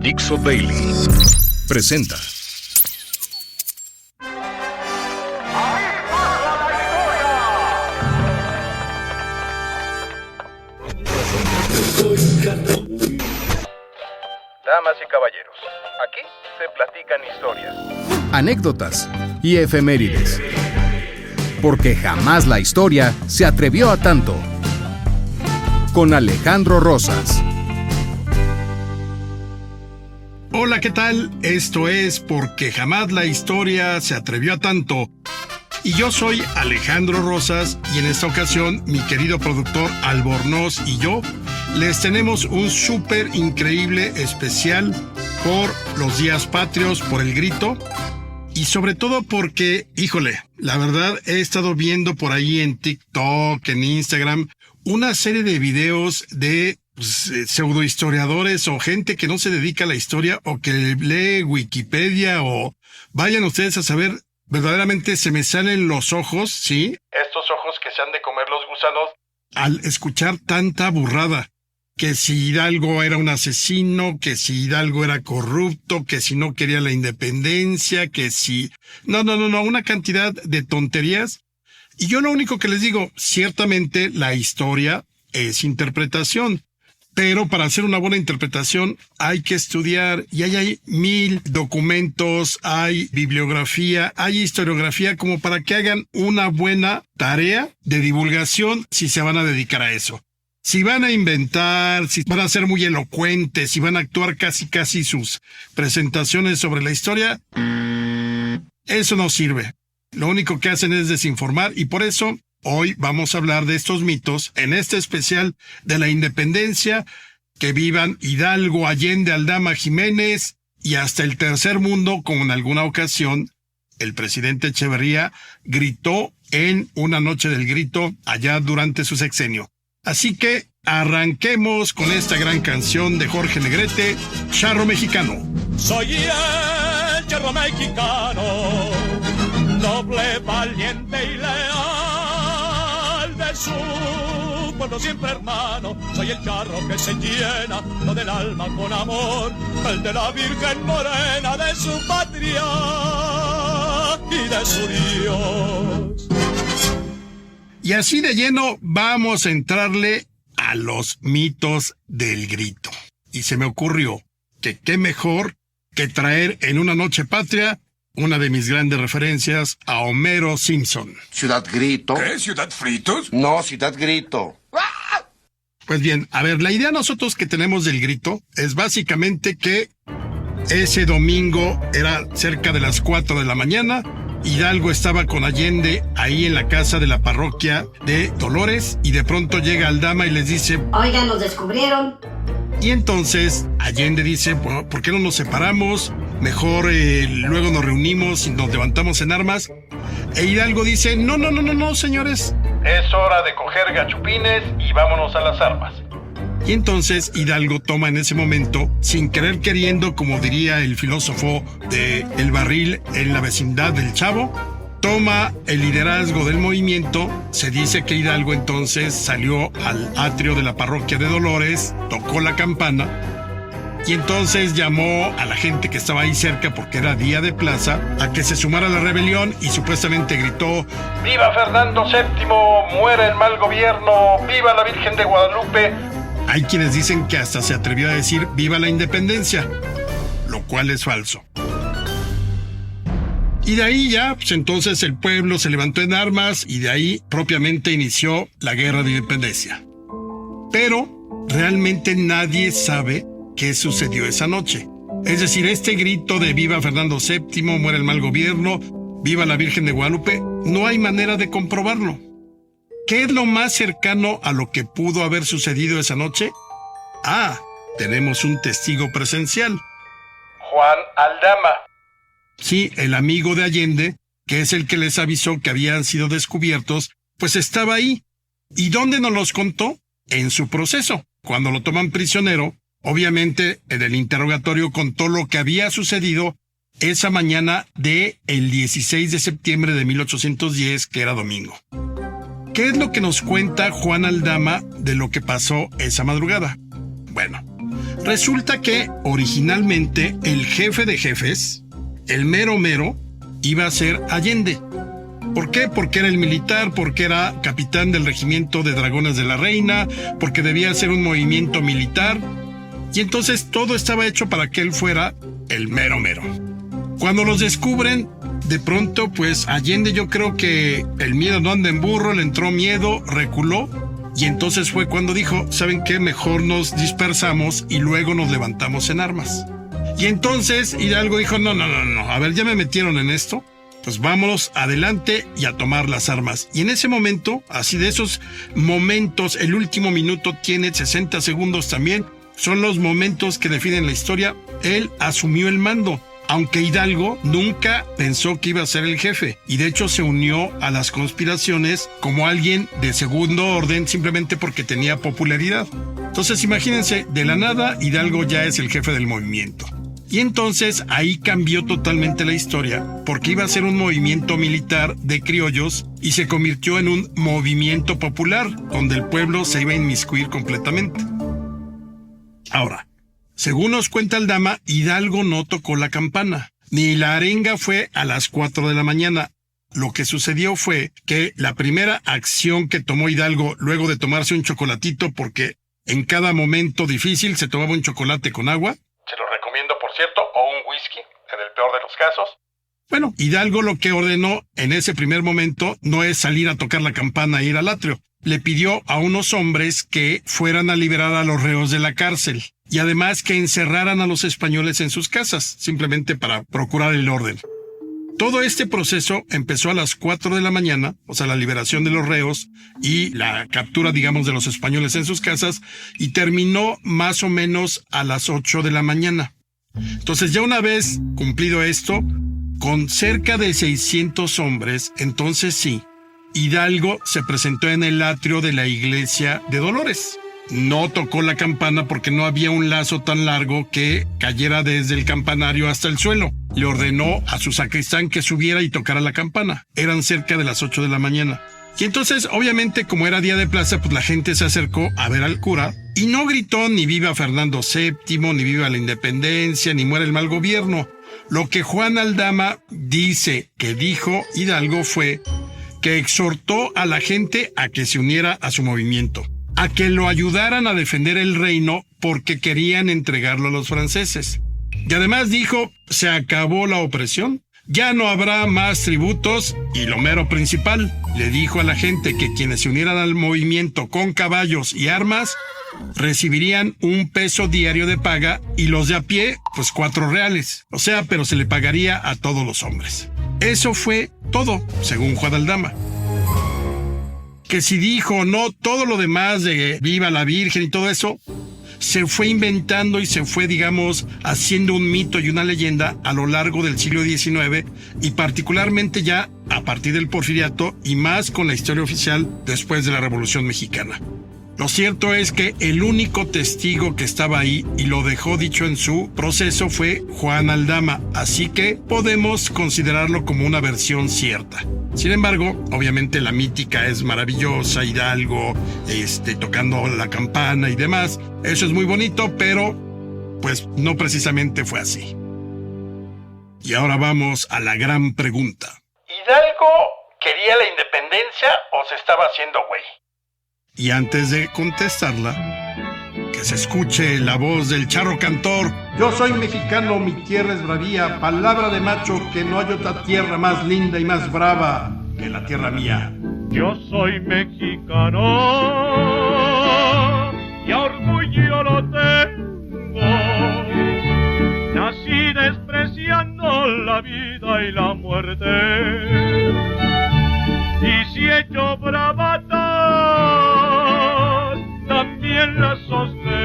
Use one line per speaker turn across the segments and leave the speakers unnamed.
Dixo Daily presenta.
Damas y caballeros, aquí se platican historias,
Anécdotas y efemérides. Porque jamás la historia se atrevió a tanto. Con Alejandro Rosas.
Hola, ¿qué tal? Esto es Porque jamás la historia se atrevió a tanto. Y yo soy Alejandro Rosas y en esta ocasión mi querido productor Albornoz y yo les tenemos un súper increíble especial por los días patrios, por el grito y sobre todo porque, híjole, la verdad he estado viendo por ahí en TikTok, en Instagram, una serie de videos de pseudohistoriadores o gente que no se dedica a la historia o que lee Wikipedia o vayan ustedes a saber. Verdaderamente se me salen los ojos, ¿sí? Estos ojos que se han de comer los gusanos al escuchar tanta burrada. Que si Hidalgo era un asesino, que si Hidalgo era corrupto, que si no quería la independencia, que si... No, una cantidad de tonterías. Y yo lo único que les digo, ciertamente la historia es interpretación. Pero para hacer una buena interpretación hay que estudiar y hay 1000 documentos, hay bibliografía, hay historiografía como para que hagan una buena tarea de divulgación si se van a dedicar a eso. Si van a inventar, si van a ser muy elocuentes, si van a actuar casi sus presentaciones sobre la historia, eso no sirve. Lo único que hacen es desinformar y por eso hoy vamos a hablar de estos mitos en este especial de la independencia, que vivan Hidalgo, Allende, Aldama, Jiménez y hasta el tercer mundo, como en alguna ocasión el presidente Echeverría gritó en una noche del grito allá durante su sexenio. Así que arranquemos con esta gran canción de Jorge Negrete, Charro Mexicano.
Soy el charro mexicano, noble, valiente y leal de su pueblo siempre hermano. Soy el charro que se llena lo del alma con amor, el de la Virgen Morena de su patria y de su Dios.
Y así de lleno vamos a entrarle a los mitos del grito. Y se me ocurrió que qué mejor que traer en una noche patria una de mis grandes referencias a Homero Simpson.
¿Ciudad Grito?
¿Qué? ¿Ciudad Fritos?
No, Ciudad Grito.
Pues bien, a ver, la idea nosotros que tenemos del grito es básicamente que ese domingo era cerca de las 4 de la mañana. Hidalgo estaba con Allende ahí en la casa de la parroquia de Dolores y de pronto llega Aldama y les dice:
oigan, nos descubrieron.
Y entonces Allende dice: bueno, ¿por qué no nos separamos? Mejor luego nos reunimos y nos levantamos en armas. E Hidalgo dice: no, señores. Es hora de coger gachupines y vámonos a las armas. Y entonces Hidalgo toma en ese momento, sin querer queriendo, como diría el filósofo de El Barril en la vecindad del Chavo, toma el liderazgo del movimiento. Se dice que Hidalgo entonces salió al atrio de la parroquia de Dolores, tocó la campana y entonces llamó a la gente que estaba ahí cerca porque era día de plaza a que se sumara a la rebelión y supuestamente gritó: ¡Viva Fernando VII! ¡Muera el mal gobierno! ¡Viva la Virgen de Guadalupe! Hay quienes dicen que hasta se atrevió a decir ¡viva la independencia!, lo cual es falso. Y de ahí ya, pues entonces el pueblo se levantó en armas y de ahí propiamente inició la guerra de independencia. Pero realmente nadie sabe qué sucedió esa noche. Es decir, este grito de ¡viva Fernando VII! ¡Muera el mal gobierno! ¡Viva la Virgen de Guadalupe! No hay manera de comprobarlo. ¿Qué es lo más cercano a lo que pudo haber sucedido esa noche? Tenemos un testigo presencial. Juan Aldama. Sí, el amigo de Allende, que es el que les avisó que habían sido descubiertos, pues estaba ahí. ¿Y dónde nos los contó? En su proceso. Cuando lo toman prisionero, obviamente en el interrogatorio contó lo que había sucedido esa mañana del 16 de septiembre de 1810, que era domingo. ¿Qué es lo que nos cuenta Juan Aldama de lo que pasó esa madrugada? Bueno, Resulta que originalmente el jefe de jefes, el mero mero, iba a ser Allende. ¿Por qué? Porque era el militar, porque era capitán del regimiento de Dragones de la Reina, porque debía hacer un movimiento militar, y entonces todo estaba hecho para que él fuera el mero mero. Cuando los descubren, de pronto, pues Allende, yo creo que el miedo no anda en burro, le entró miedo, reculó, y entonces fue cuando dijo, ¿saben qué? Mejor nos dispersamos y luego nos levantamos en armas. Y entonces Hidalgo dijo, no, a ver, ya me metieron en esto, pues vámonos adelante y a tomar las armas. Y en ese momento, así de esos momentos, el último minuto tiene 60 segundos también, son los momentos que definen la historia, él asumió el mando. Aunque Hidalgo nunca pensó que iba a ser el jefe y de hecho se unió a las conspiraciones como alguien de segundo orden simplemente porque tenía popularidad. Entonces imagínense, de la nada Hidalgo ya es el jefe del movimiento. Y entonces ahí cambió totalmente la historia porque iba a ser un movimiento militar de criollos y se convirtió en un movimiento popular donde el pueblo se iba a inmiscuir completamente. Ahora, según nos cuenta Aldama, Hidalgo no tocó la campana, ni la arenga fue a las 4 de la mañana. Lo que sucedió fue que la primera acción que tomó Hidalgo luego de tomarse un chocolatito, porque en cada momento difícil se tomaba un chocolate con agua.
Se lo recomiendo, por cierto, o un whisky, en el peor de los casos.
Bueno, Hidalgo lo que ordenó en ese primer momento no es salir a tocar la campana e ir al atrio. Le pidió a unos hombres que fueran a liberar a los reos de la cárcel y además que encerraran a los españoles en sus casas, simplemente para procurar el orden. Todo este proceso empezó a las 4 de la mañana, o sea, la liberación de los reos y la captura, digamos, de los españoles en sus casas, y terminó más o menos a las 8 de la mañana. Entonces, ya una vez cumplido esto, con cerca de 600 hombres, entonces sí, Hidalgo se presentó en el atrio de la iglesia de Dolores. No tocó la campana porque no había un lazo tan largo que cayera desde el campanario hasta el suelo. Le ordenó a su sacristán que subiera y tocara la campana. Eran cerca de las 8 de la mañana. Y entonces, obviamente, como era día de plaza, pues la gente se acercó a ver al cura y no gritó ni viva Fernando VII, ni viva la independencia, ni muera el mal gobierno. Lo que Juan Aldama dice que dijo Hidalgo fue que exhortó a la gente a que se uniera a su movimiento, a que lo ayudaran a defender el reino porque querían entregarlo a los franceses. Y además dijo, se acabó la opresión, ya no habrá más tributos y lo mero principal, le dijo a la gente que quienes se unieran al movimiento con caballos y armas recibirían un peso diario de paga y los de a pie, pues 4 reales. O sea, pero se le pagaría a todos los hombres. Eso fue todo, según Juan Aldama. Que si dijo o no, todo lo demás de viva la Virgen y todo eso, se fue inventando y se fue, digamos, haciendo un mito y una leyenda a lo largo del siglo XIX y particularmente ya a partir del Porfiriato y más con la historia oficial después de la Revolución Mexicana. Lo cierto es que el único testigo que estaba ahí y lo dejó dicho en su proceso fue Juan Aldama, así que podemos considerarlo como una versión cierta. Sin embargo, obviamente la mítica es maravillosa, Hidalgo, tocando la campana y demás. Eso es muy bonito, pero pues no precisamente fue así. Y ahora vamos a la gran pregunta.
¿Hidalgo quería la independencia o se estaba haciendo güey?
Y antes de contestarla, que se escuche la voz del charro cantor. Yo soy mexicano, mi tierra es bravía, palabra de macho que no hay otra tierra más linda y más brava que la tierra mía.
Yo soy mexicano y a orgullo lo tengo. Nací despreciando la vida y la muerte. Y si he hecho bravatas, también las sostengo.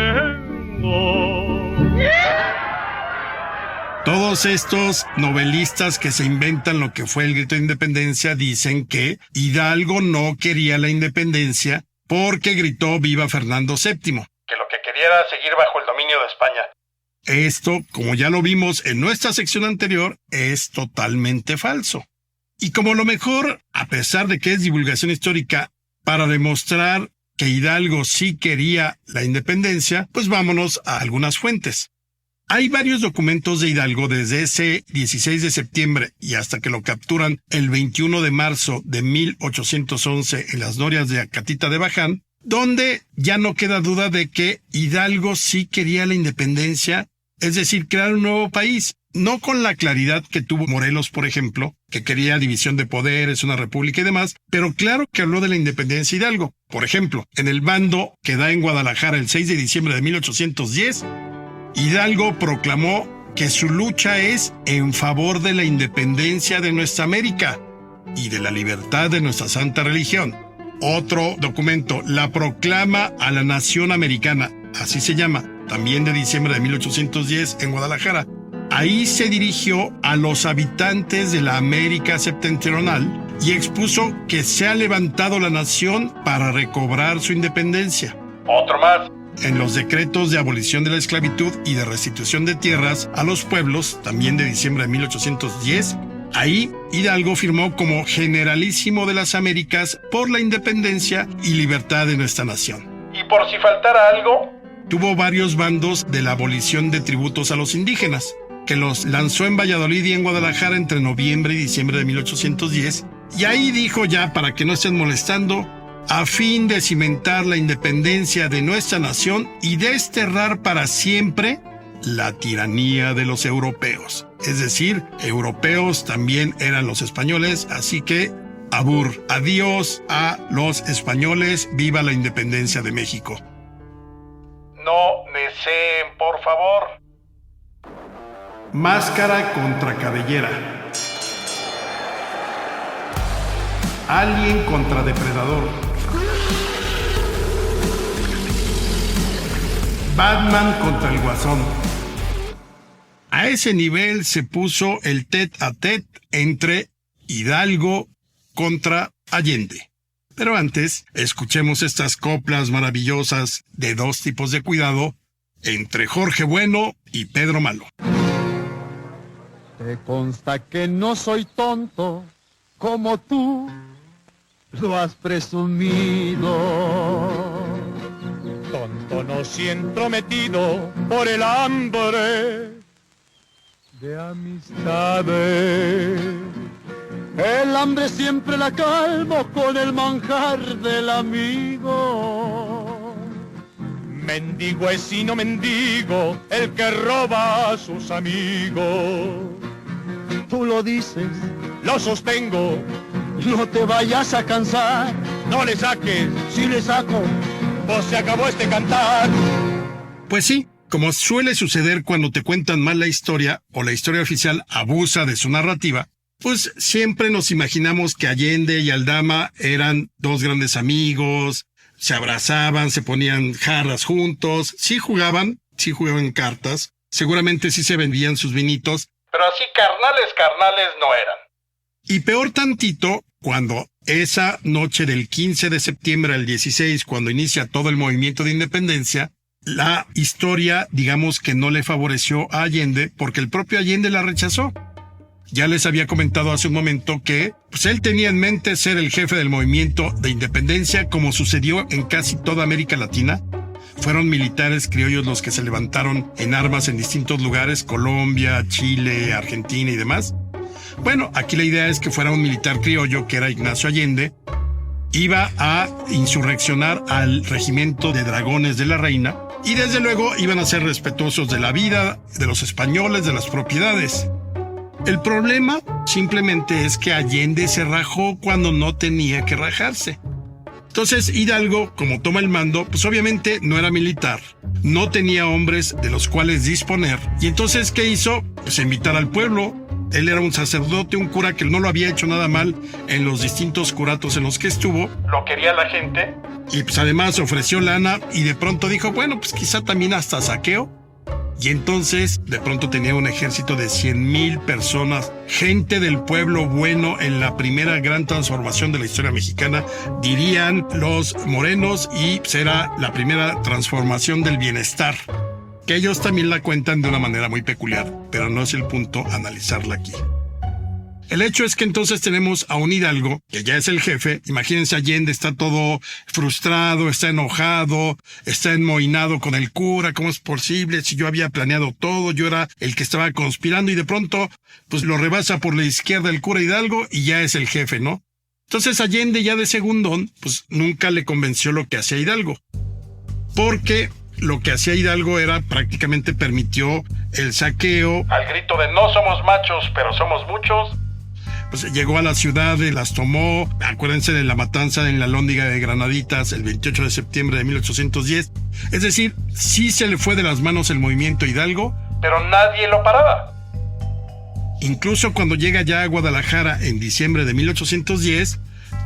Todos estos novelistas que se inventan lo que fue el grito de independencia dicen que Hidalgo no quería la independencia porque gritó viva Fernando VII.
Que lo que quería era seguir bajo el dominio de España.
Esto, como ya lo vimos en nuestra sección anterior, es totalmente falso. Y como lo mejor, a pesar de que es divulgación histórica, para demostrar que Hidalgo sí quería la independencia, pues vámonos a algunas fuentes. Hay varios documentos de Hidalgo desde ese 16 de septiembre y hasta que lo capturan el 21 de marzo de 1811 en las norias de Acatita de Baján, donde ya no queda duda de que Hidalgo sí quería la independencia, es decir, crear un nuevo país. No con la claridad que tuvo Morelos, por ejemplo, que quería división de poderes, una república y demás, pero claro que habló de la independencia Hidalgo. Por ejemplo, en el bando que da en Guadalajara el 6 de diciembre de 1810, Hidalgo proclamó que su lucha es en favor de la independencia de nuestra América y de la libertad de nuestra santa religión. Otro documento, la proclama a la nación americana, así se llama, también de diciembre de 1810 en Guadalajara. Ahí se dirigió a los habitantes de la América septentrional y expuso que se ha levantado la nación para recobrar su independencia.
Otro más.
En los decretos de abolición de la esclavitud y de restitución de tierras a los pueblos, también de diciembre de 1810, ahí Hidalgo firmó como generalísimo de las Américas por la independencia y libertad de nuestra nación.
Y por si faltara algo,
tuvo varios bandos de la abolición de tributos a los indígenas, que los lanzó en Valladolid y en Guadalajara entre noviembre y diciembre de 1810, y ahí dijo ya, para que no estén molestando, a fin de cimentar la independencia de nuestra nación y desterrar para siempre la tiranía de los europeos. Es decir, europeos también eran los españoles, así que abur, adiós a los españoles, viva la independencia de México.
no neceen, por favor.
Máscara contra cabellera. Alien contra depredador. Batman contra el Guasón. A ese nivel se puso el tête-à-tête entre Hidalgo contra Allende. Pero antes, escuchemos estas coplas maravillosas de dos tipos de cuidado entre Jorge Bueno y Pedro Malo.
Te consta que no soy tonto como tú lo has presumido.
Tonto no si entrometido por el hambre
De amistades. El hambre siempre la calmo con el manjar del amigo.
mendigo es y no mendigo el que roba a sus amigos.
Tú lo dices,
Lo sostengo,
no te vayas a cansar.
no le saques,
Si le saco,
pues se acabó este cantar.
Pues sí, como suele suceder cuando te cuentan mal la historia o la historia oficial abusa de su narrativa, pues siempre nos imaginamos que Allende y Aldama eran dos grandes amigos, se abrazaban, se ponían jarras juntos, sí jugaban cartas, seguramente sí se vendían sus vinitos,
Pero así carnales no eran.
y peor tantito cuando esa noche del 15 de septiembre al 16, cuando inicia todo el movimiento de independencia, la historia, digamos que no le favoreció a Allende porque el propio Allende la rechazó. Ya les había comentado hace un momento que pues él tenía en mente ser el jefe del movimiento de independencia, como sucedió en casi toda América Latina. Fueron militares criollos los que se levantaron en armas en distintos lugares, Colombia, Chile, Argentina y demás. Bueno, aquí la idea es que fuera un militar criollo, que era Ignacio Allende, iba a insurreccionar al regimiento de dragones de la reina y desde luego iban a ser respetuosos de la vida, de los españoles, de las propiedades. El problema simplemente es que Allende se rajó cuando no tenía que rajarse. Entonces Hidalgo, como toma el mando, pues obviamente no era militar, no tenía hombres de los cuales disponer. Y entonces, ¿qué hizo? Pues invitar al pueblo. Él era un sacerdote, un cura que no lo había hecho nada mal en los distintos curatos en los que estuvo.
Lo quería la gente.
Y pues además ofreció lana y de pronto dijo, bueno, pues quizá también hasta saqueo. Y entonces de pronto tenía un ejército de 100,000 personas, gente del pueblo bueno en la primera gran transformación de la historia mexicana, dirían los morenos, y será la primera transformación del bienestar, que ellos también la cuentan de una manera muy peculiar, pero no es el punto analizarla aquí. El hecho es que entonces tenemos a un Hidalgo, que ya es el jefe. Imagínense, Allende está todo frustrado, está enojado, está enmohinado con el cura. ¿Cómo es posible? Si yo había planeado todo, yo era el que estaba conspirando, y de pronto pues lo rebasa por la izquierda el cura Hidalgo y ya es el jefe, ¿no? Entonces Allende, ya de segundón, pues nunca le convenció lo que hacía Hidalgo. Porque lo que hacía Hidalgo era prácticamente permitió el saqueo.
Al grito de no somos machos, pero somos muchos.
Pues llegó a la ciudad y las tomó. Acuérdense de la matanza en la Alhóndiga de Granaditas el 28 de septiembre de 1810. Es decir, sí se le fue de las manos el movimiento Hidalgo,
Pero nadie lo paraba.
incluso cuando llega ya a Guadalajara en diciembre de 1810,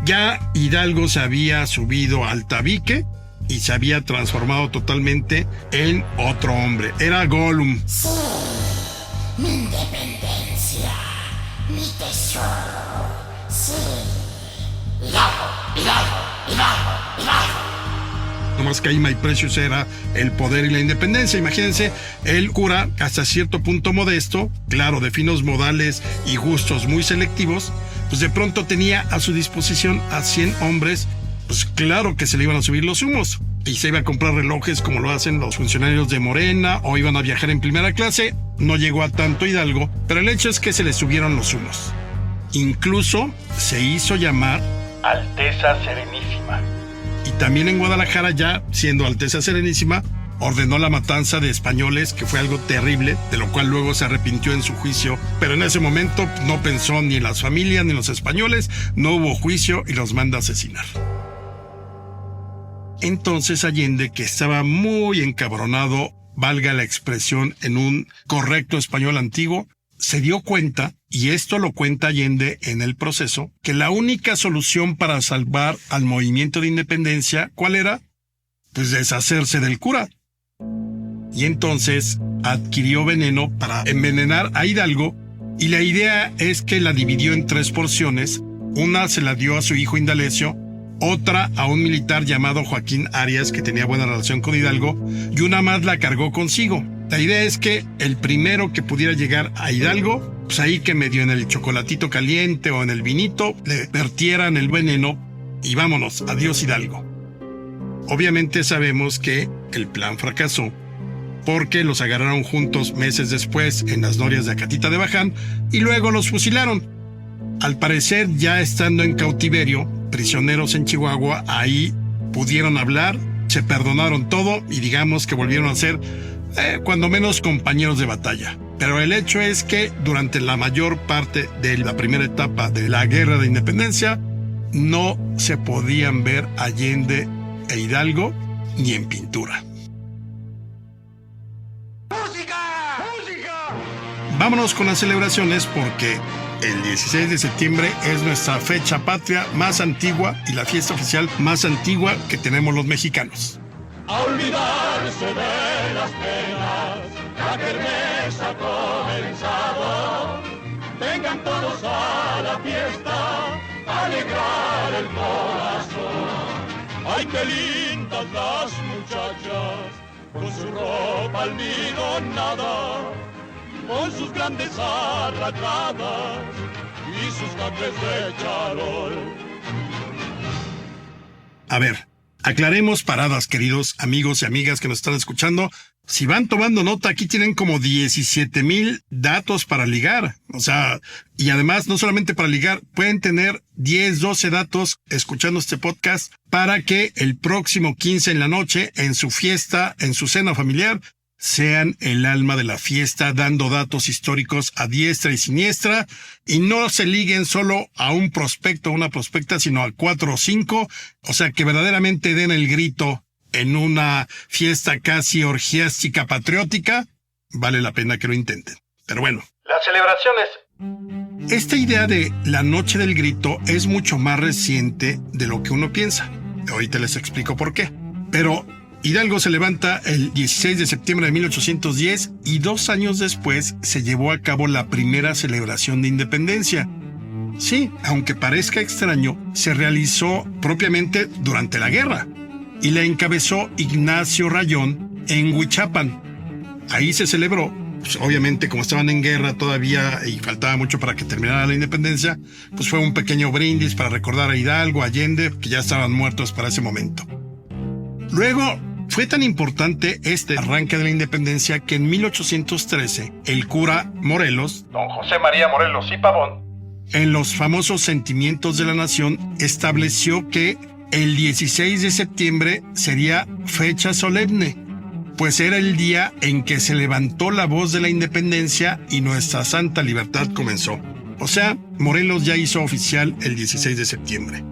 ya Hidalgo se había subido al tabique y se había transformado totalmente en otro hombre. Era Gollum.
Sí, mi independencia, mi tesoro, sí. Hidalgo.
Nomás que ahí My Precious era el poder y la independencia. Imagínense, el cura, hasta cierto punto modesto, claro, de finos modales y gustos muy selectivos, pues de pronto tenía a su disposición a 100 hombres, pues claro que se le iban a subir los humos. Y se iba a comprar relojes como lo hacen los funcionarios de Morena, o iban a viajar en primera clase. No llegó a tanto Hidalgo, pero el hecho es que se le subieron los humos. Incluso se hizo llamar
Alteza Serenísima.
y también en Guadalajara, ya siendo Alteza Serenísima, ordenó la matanza de españoles, que fue algo terrible, de lo cual luego se arrepintió en su juicio, pero en ese momento no pensó ni en las familias ni en los españoles, no hubo juicio y los manda a asesinar. Entonces Allende, que estaba muy encabronado, valga la expresión en un correcto español antiguo, se dio cuenta, y esto lo cuenta Allende en el proceso, que la única solución para salvar al movimiento de independencia, ¿cuál era? Pues deshacerse del cura. Y entonces adquirió veneno para envenenar a Hidalgo, y la idea es que la dividió en 3 porciones. Una se la dio a su hijo Indalecio, otra a un militar llamado Joaquín Arias, que tenía buena relación con Hidalgo, y una más la cargó consigo. La idea es que el primero que pudiera llegar a Hidalgo, pues ahí que medio en el chocolatito caliente o en el vinito, le vertieran el veneno y vámonos, adiós Hidalgo. Obviamente sabemos que el plan fracasó, porque los agarraron juntos meses después en las norias de Acatita de Baján y luego los fusilaron. Al parecer, ya estando en cautiverio, prisioneros en Chihuahua, ahí pudieron hablar, se perdonaron todo y digamos que volvieron a ser, cuando menos, compañeros de batalla. Pero el hecho es que durante la mayor parte de la primera etapa de la Guerra de Independencia no se podían ver Allende e Hidalgo ni en pintura. Vámonos con las celebraciones, porque el 16 de septiembre es nuestra fecha patria más antigua y la fiesta oficial más antigua que tenemos los mexicanos.
A olvidarse de las penas, la kermés ha comenzado. Vengan todos a la fiesta, a alegrar el corazón. Ay, qué lindas las muchachas, con su ropa almidonada, con sus grandes arracadas y sus cafés de charol.
A ver, aclaremos paradas, queridos amigos y amigas que nos están escuchando. Si van tomando nota, aquí tienen como 17,000 datos para ligar. O sea, y además no solamente para ligar, pueden tener 10, 12 datos escuchando este podcast para que el próximo 15 en la noche, en su fiesta, en su cena familiar, sean el alma de la fiesta, dando datos históricos a diestra y siniestra, y no se liguen solo a un prospecto o una prospecta, sino a 4 o 5, o sea, que verdaderamente den el grito en una fiesta casi orgiástica patriótica. Vale la pena que lo intenten. Pero bueno.
Las celebraciones.
Esta idea de la noche del grito es mucho más reciente de lo que uno piensa. Ahorita les explico por qué. Pero Hidalgo se levanta el 16 de septiembre de 1810 y 2 años después se llevó a cabo la primera celebración de independencia. Sí, aunque parezca extraño, se realizó propiamente durante la guerra y la encabezó Ignacio Rayón en Huichapan. Ahí se celebró pues obviamente como estaban en guerra todavía y faltaba mucho para que terminara la independencia, pues fue un pequeño brindis para recordar a Hidalgo, a Allende, que ya estaban muertos para ese momento. Luego, fue tan importante este arranque de la independencia que en 1813 el cura Morelos,
Don José María Morelos y Pavón,
en los famosos Sentimientos de la Nación, estableció que el 16 de septiembre sería fecha solemne, pues era el día en que se levantó la voz de la independencia y nuestra santa libertad comenzó. O sea, Morelos ya hizo oficial el 16 de septiembre.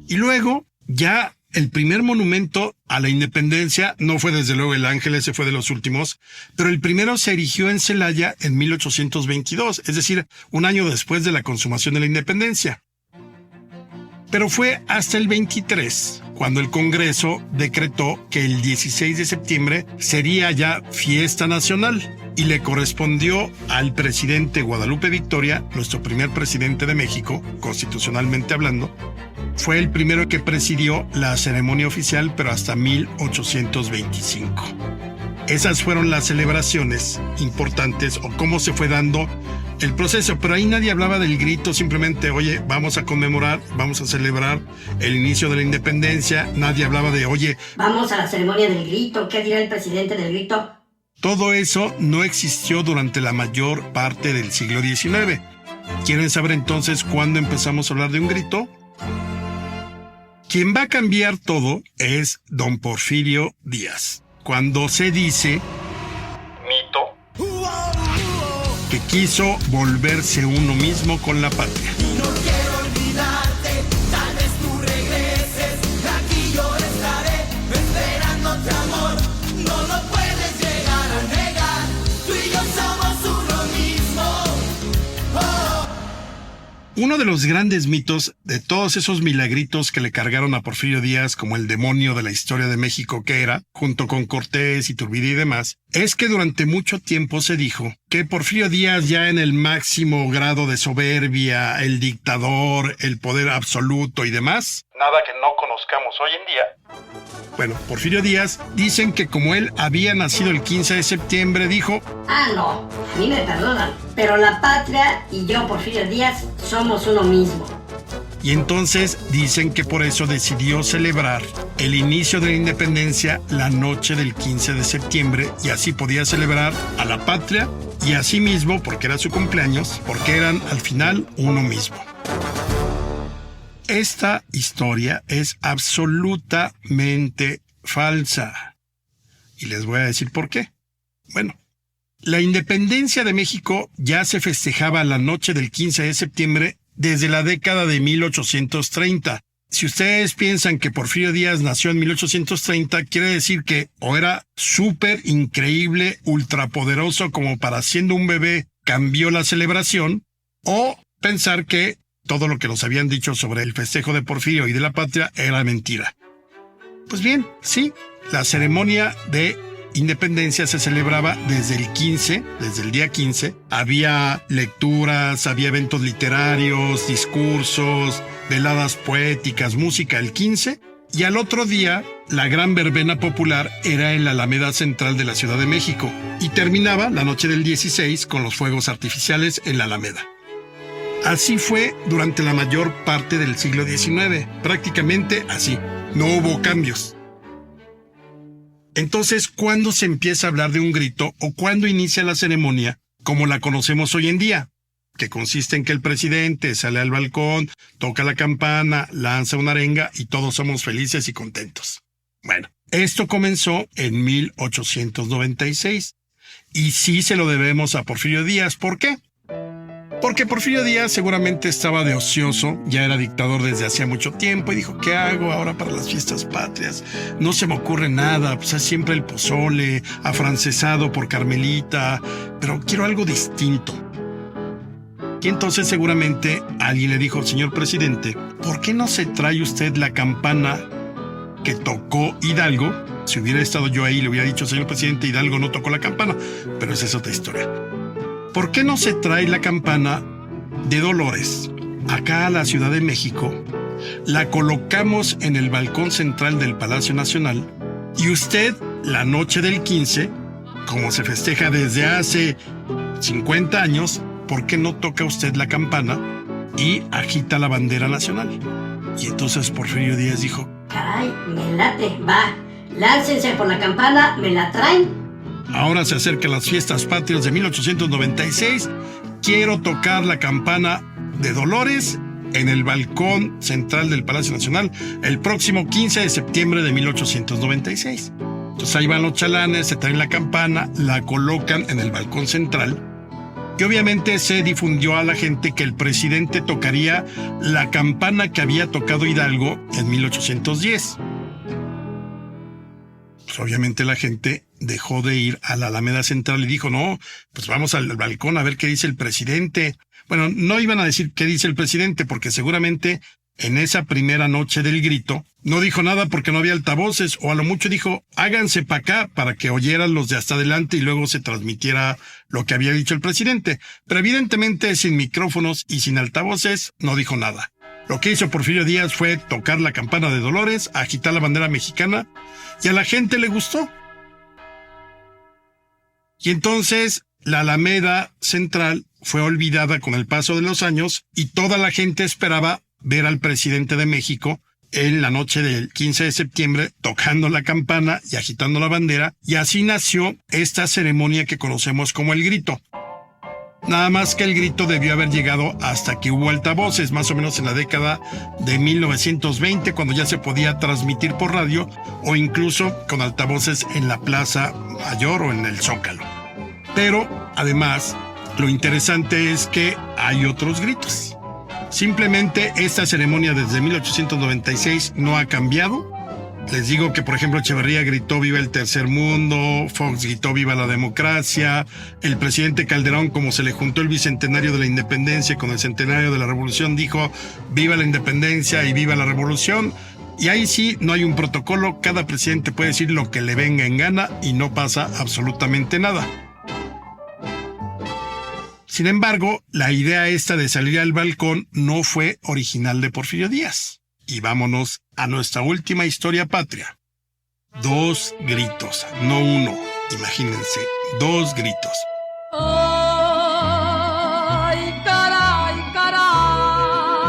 Y luego, ya el primer monumento a la independencia no fue desde luego el Ángel, ese fue de los últimos, pero el primero se erigió en Celaya en 1822, es decir, un año después de la consumación de la independencia. Pero fue hasta el 23, cuando el Congreso decretó que el 16 de septiembre sería ya fiesta nacional y le correspondió al presidente Guadalupe Victoria, nuestro primer presidente de México, constitucionalmente hablando. Fue el primero que presidió la ceremonia oficial, pero hasta 1825. Esas fueron las celebraciones importantes o cómo se fue dando el proceso, pero ahí nadie hablaba del grito, simplemente, oye, vamos a conmemorar, vamos a celebrar el inicio de la independencia. Nadie hablaba de, oye,
vamos a la ceremonia del grito, ¿qué dirá el presidente del grito?
Todo eso no existió durante la mayor parte del siglo XIX. ¿Quieren saber entonces cuándo empezamos a hablar de un grito? Quien va a cambiar todo es don Porfirio Díaz. Cuando se dice
mito,
que quiso volverse uno mismo con la patria.
No quiero olvidarte, tal vez tú regreses. Aquí yo estaré esperándote, amor. No lo puedes llegar a negar. Tú y yo somos uno mismo. Oh.
Uno de los grandes mitos de todos esos milagritos que le cargaron a Porfirio Díaz como el demonio de la historia de México que era, junto con Cortés, Iturbide y demás, es que durante mucho tiempo se dijo que Porfirio Díaz, ya en el máximo grado de soberbia, el dictador, el poder absoluto y demás,
nada que no conozcamos hoy en día.
Bueno, Porfirio Díaz, dicen que como él había nacido el 15 de septiembre, dijo:
no, a mí me perdonan, pero la patria y yo, Porfirio Díaz, somos uno mismo.
Y entonces dicen que por eso decidió celebrar el inicio de la independencia la noche del 15 de septiembre y así podía celebrar a la patria y a sí mismo, porque era su cumpleaños, porque eran al final uno mismo. Esta historia es absolutamente falsa. Y les voy a decir por qué. Bueno, la independencia de México ya se festejaba la noche del 15 de septiembre desde la década de 1830. Si ustedes piensan que Porfirio Díaz nació en 1830, quiere decir que o era súper increíble, ultrapoderoso, como para siendo un bebé cambió la celebración, o pensar que todo lo que nos habían dicho sobre el festejo de Porfirio y de la patria era mentira. Pues bien, sí, la ceremonia de independencia se celebraba desde el 15, desde el día 15. Había lecturas, había eventos literarios, discursos, veladas poéticas, música el 15. Y al otro día, la gran verbena popular era en la Alameda Central de la Ciudad de México. Y terminaba la noche del 16 con los fuegos artificiales en la Alameda. Así fue durante la mayor parte del siglo XIX, prácticamente así, no hubo cambios. Entonces, ¿cuándo se empieza a hablar de un grito o cuándo inicia la ceremonia como la conocemos hoy en día? Que consiste en que el presidente sale al balcón, toca la campana, lanza una arenga y todos somos felices y contentos. Bueno, esto comenzó en 1896 y sí se lo debemos a Porfirio Díaz. ¿Por qué? Porque Porfirio Díaz seguramente estaba de ocioso, ya era dictador desde hacía mucho tiempo y dijo, ¿qué hago ahora para las fiestas patrias? No se me ocurre nada, pues es siempre el pozole, afrancesado por Carmelita, pero quiero algo distinto. Y entonces seguramente alguien le dijo, señor presidente, ¿por qué no se trae usted la campana que tocó Hidalgo? Si hubiera estado yo ahí, le hubiera dicho, señor presidente, Hidalgo no tocó la campana, pero esa es otra historia. ¿Por qué no se trae la campana de Dolores acá a la Ciudad de México? La colocamos en el balcón central del Palacio Nacional y usted, la noche del 15, como se festeja desde hace 50 años, ¿por qué no toca usted la campana y agita la bandera nacional? Y entonces Porfirio Díaz dijo:
Caray, me late, va. Láncense por la campana, me la traen.
ahora se acercan las fiestas patrias de 1896, quiero tocar la campana de Dolores en el balcón central del Palacio Nacional el próximo 15 de septiembre de 1896. Entonces ahí van los chalanes, se traen la campana, la colocan en el balcón central, y obviamente se difundió a la gente que el presidente tocaría la campana que había tocado Hidalgo en 1810. Pues obviamente la gente dejó de ir a la Alameda Central y dijo: no, pues vamos al balcón a ver qué dice el presidente. Bueno, no iban a decir qué dice el presidente, porque seguramente en esa primera noche del grito no dijo nada porque no había altavoces, o a lo mucho dijo: háganse para acá, para que oyeran los de hasta adelante y luego se transmitiera lo que había dicho el presidente. Pero evidentemente sin micrófonos y sin altavoces no dijo nada. Lo que hizo Porfirio Díaz fue tocar la campana de Dolores, agitar la bandera mexicana, y a la gente le gustó. Y entonces la Alameda Central fue olvidada con el paso de los años y toda la gente esperaba ver al presidente de México en la noche del 15 de septiembre tocando la campana y agitando la bandera, y así nació esta ceremonia que conocemos como el grito. Nada más que el grito debió haber llegado hasta que hubo altavoces, más o menos en la década de 1920, cuando ya se podía transmitir por radio o incluso con altavoces en la Plaza Mayor o en el Zócalo. Pero, además, lo interesante es que hay otros gritos. Simplemente esta ceremonia desde 1896 no ha cambiado. Les digo que, por ejemplo, Echeverría gritó viva el tercer mundo, Fox gritó viva la democracia, el presidente Calderón, como se le juntó el bicentenario de la independencia con el centenario de la revolución, dijo viva la independencia y viva la revolución. Y ahí sí no hay un protocolo, cada presidente puede decir lo que le venga en gana y no pasa absolutamente nada. Sin embargo, la idea esta de salir al balcón no fue original de Porfirio Díaz. Y vámonos a nuestra última historia patria. 2 gritos, no uno, imagínense, 2 gritos.
Ay, caray, caray,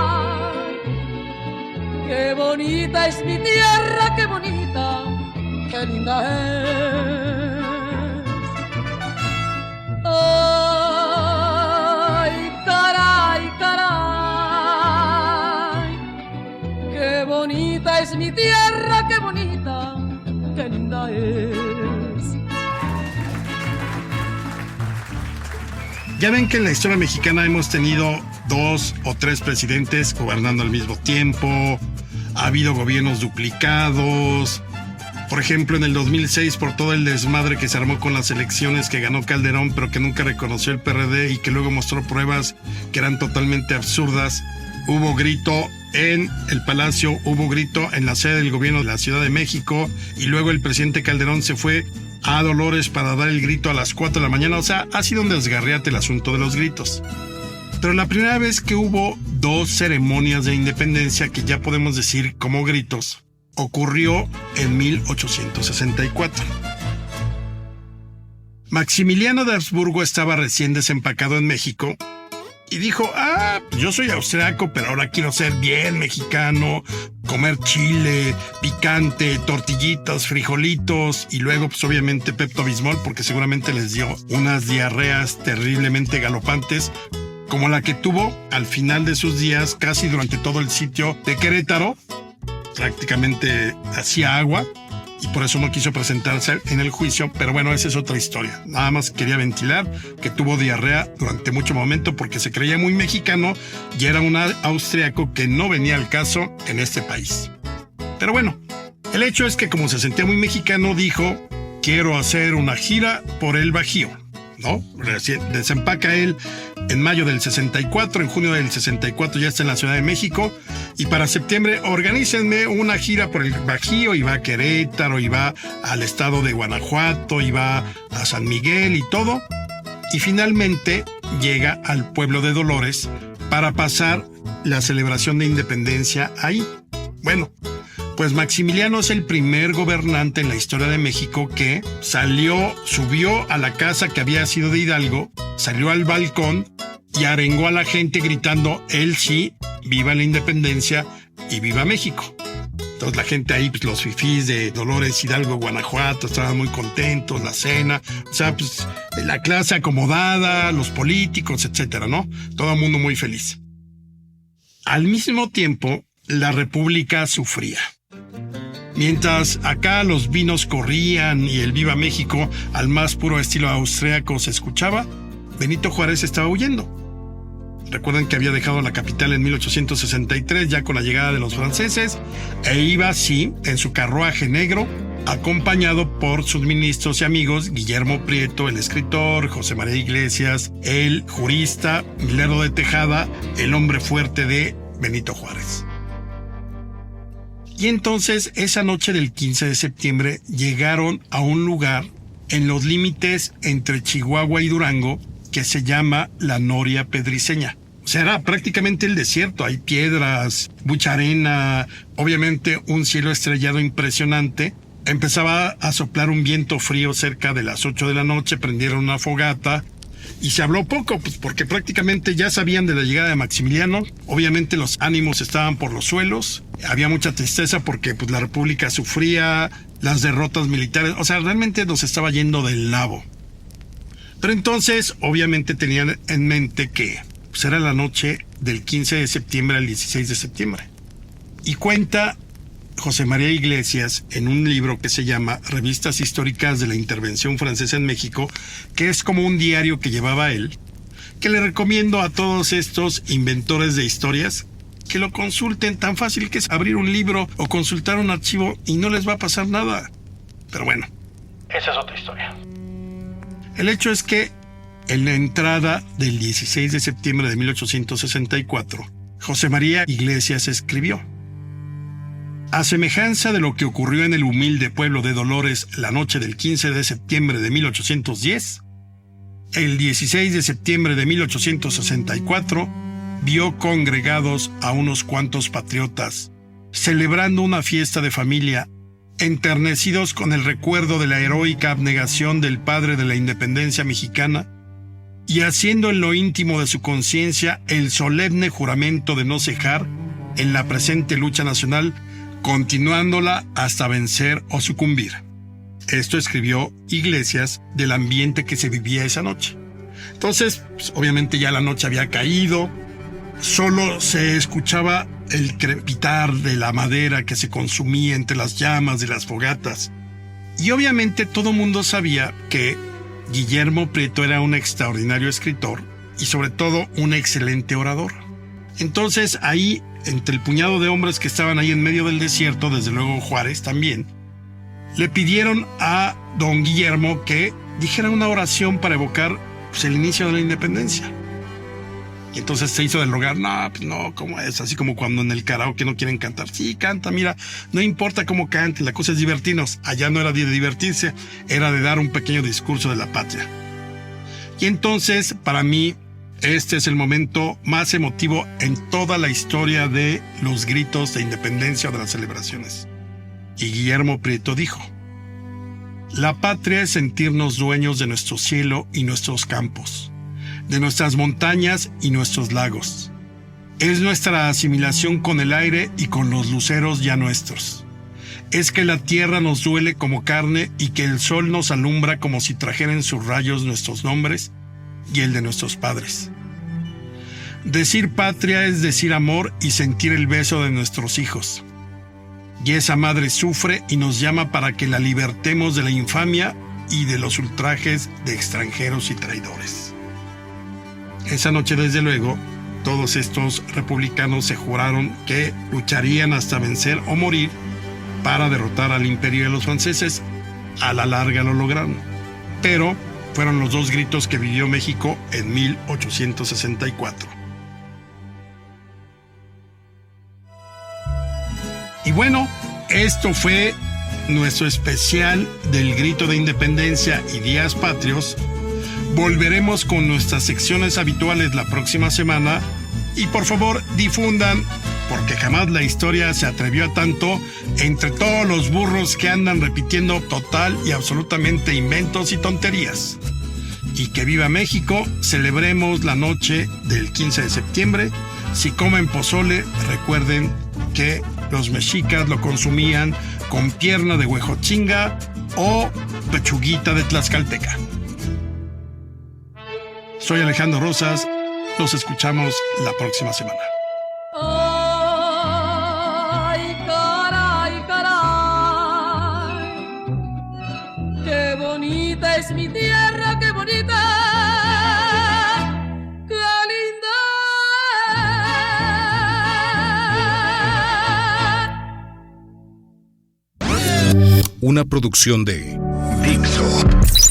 qué bonita es mi tierra, qué bonita, qué linda es. Ay, caray, caray, qué bonita es mi tierra, qué bonita, qué linda es.
Ya ven que en la historia mexicana hemos tenido 2 o 3 presidentes gobernando al mismo tiempo, ha habido gobiernos duplicados. Por ejemplo, en el 2006, por todo el desmadre que se armó con las elecciones que ganó Calderón, pero que nunca reconoció el PRD y que luego mostró pruebas que eran totalmente absurdas, hubo grito en el Palacio, hubo grito en la sede del gobierno de la Ciudad de México, y luego el presidente Calderón se fue a Dolores para dar el grito a las 4 de la mañana. O sea, ha sido un desgarriate el asunto de los gritos. Pero la primera vez que hubo 2 ceremonias de independencia que ya podemos decir como gritos, ocurrió en 1864. Maximiliano de Habsburgo estaba recién desempacado en México y dijo: yo soy austriaco, pero ahora quiero ser bien mexicano, comer chile, picante, tortillitas, frijolitos, y luego pues obviamente Pepto-Bismol, porque seguramente les dio unas diarreas terriblemente galopantes, como la que tuvo al final de sus días, casi durante todo el sitio de Querétaro. Prácticamente hacía agua y por eso no quiso presentarse en el juicio, pero bueno, esa es otra historia. Nada más quería ventilar que tuvo diarrea durante mucho momento porque se creía muy mexicano y era un austriaco que no venía al caso en este país. Pero bueno, el hecho es que como se sentía muy mexicano, dijo: quiero hacer una gira por el Bajío, ¿no? Desempaca él en mayo del 64, en junio del 64 ya está en la Ciudad de México, y para septiembre organícenme una gira por el Bajío, y va a Querétaro, y va al estado de Guanajuato, y va a San Miguel y todo, y finalmente llega al pueblo de Dolores para pasar la celebración de independencia ahí. Bueno, Pues Maximiliano es el primer gobernante en la historia de México que subió a la casa que había sido de Hidalgo, salió al balcón y arengó a la gente gritando: él sí, viva la independencia y viva México. Entonces la gente ahí, pues los fifís de Dolores Hidalgo, Guanajuato, estaban muy contentos, la cena, o sea, pues la clase acomodada, los políticos, etcétera, ¿no? Todo el mundo muy feliz. Al mismo tiempo, la República sufría. Mientras acá los vinos corrían y el Viva México al más puro estilo austríaco se escuchaba, Benito Juárez estaba huyendo. Recuerden que había dejado la capital en 1863 ya con la llegada de los franceses e iba así en su carruaje negro acompañado por sus ministros y amigos Guillermo Prieto, el escritor, José María Iglesias, el jurista, Lerdo de Tejada, el hombre fuerte de Benito Juárez. Y entonces esa noche del 15 de septiembre llegaron a un lugar en los límites entre Chihuahua y Durango que se llama la Noria Pedriceña. O sea, era prácticamente el desierto, hay piedras, mucha arena, obviamente un cielo estrellado impresionante. Empezaba a soplar un viento frío cerca de las 8 de la noche, prendieron una fogata y se habló poco, pues porque prácticamente ya sabían de la llegada de Maximiliano. Obviamente los ánimos estaban por los suelos, había mucha tristeza porque pues la República sufría las derrotas militares, o sea, realmente nos estaba yendo del nabo. Pero entonces, obviamente tenían en mente que pues, era la noche del 15 de septiembre al 16 de septiembre. Y cuenta José María Iglesias en un libro que se llama Revistas Históricas de la Intervención Francesa en México, que es como un diario que llevaba él, que le recomiendo a todos estos inventores de historias que lo consulten. Tan fácil que es abrir un libro o consultar un archivo y no les va a pasar nada. Pero bueno, esa es otra historia. El hecho es que en la entrada del 16 de septiembre de 1864, José María Iglesias escribió: a semejanza de lo que ocurrió en el humilde pueblo de Dolores la noche del 15 de septiembre de 1810, el 16 de septiembre de 1864 vio congregados a unos cuantos patriotas, celebrando una fiesta de familia, enternecidos con el recuerdo de la heroica abnegación del padre de la independencia mexicana, y haciendo en lo íntimo de su conciencia el solemne juramento de no cejar en la presente lucha nacional, continuándola hasta vencer o sucumbir. Esto escribió Iglesias del ambiente que se vivía esa noche. Entonces, pues, obviamente ya la noche había caído, solo se escuchaba el crepitar de la madera que se consumía entre las llamas de las fogatas. Y obviamente todo mundo sabía que Guillermo Prieto era un extraordinario escritor y sobre todo un excelente orador. Entonces ahí, entre el puñado de hombres que estaban ahí en medio del desierto, desde luego Juárez también, le pidieron a don Guillermo que dijera una oración para evocar pues, el inicio de la independencia. Y entonces se hizo del rogar: no, pues no, ¿cómo es? Así como cuando en el karaoke no quieren cantar. Sí, canta, mira, no importa cómo cante, la cosa es divertirnos. Allá no era de divertirse, era de dar un pequeño discurso de la patria. Y entonces, para mí, este es el momento más emotivo en toda la historia de los gritos de independencia o de las celebraciones. Y Guillermo Prieto dijo: la patria es sentirnos dueños de nuestro cielo y nuestros campos, de nuestras montañas y nuestros lagos. Es nuestra asimilación con el aire y con los luceros ya nuestros. Es que la tierra nos duele como carne y que el sol nos alumbra como si trajera en sus rayos nuestros nombres y el de nuestros padres. Decir patria es decir amor y sentir el beso de nuestros hijos. Y esa madre sufre y nos llama para que la libertemos de la infamia y de los ultrajes de extranjeros y traidores. Esa noche, desde luego, todos estos republicanos se juraron que lucharían hasta vencer o morir para derrotar al imperio de los franceses. A la larga lo lograron. Pero fueron los dos gritos que vivió México en 1864. Y bueno, esto fue nuestro especial del Grito de Independencia y Días Patrios. Volveremos con nuestras secciones habituales la próxima semana y por favor difundan porque jamás la historia se atrevió a tanto, entre todos los burros que andan repitiendo total y absolutamente inventos y tonterías. Y que viva México, celebremos la noche del 15 de septiembre. Si comen pozole, recuerden que los mexicas lo consumían con pierna de huejotzinga o pechuguita de tlaxcalteca. Soy Alejandro Rosas, nos escuchamos la próxima semana.
Ay, caray, caray, qué bonita es mi tierra, qué bonita, qué linda.
Una producción de
Dixo.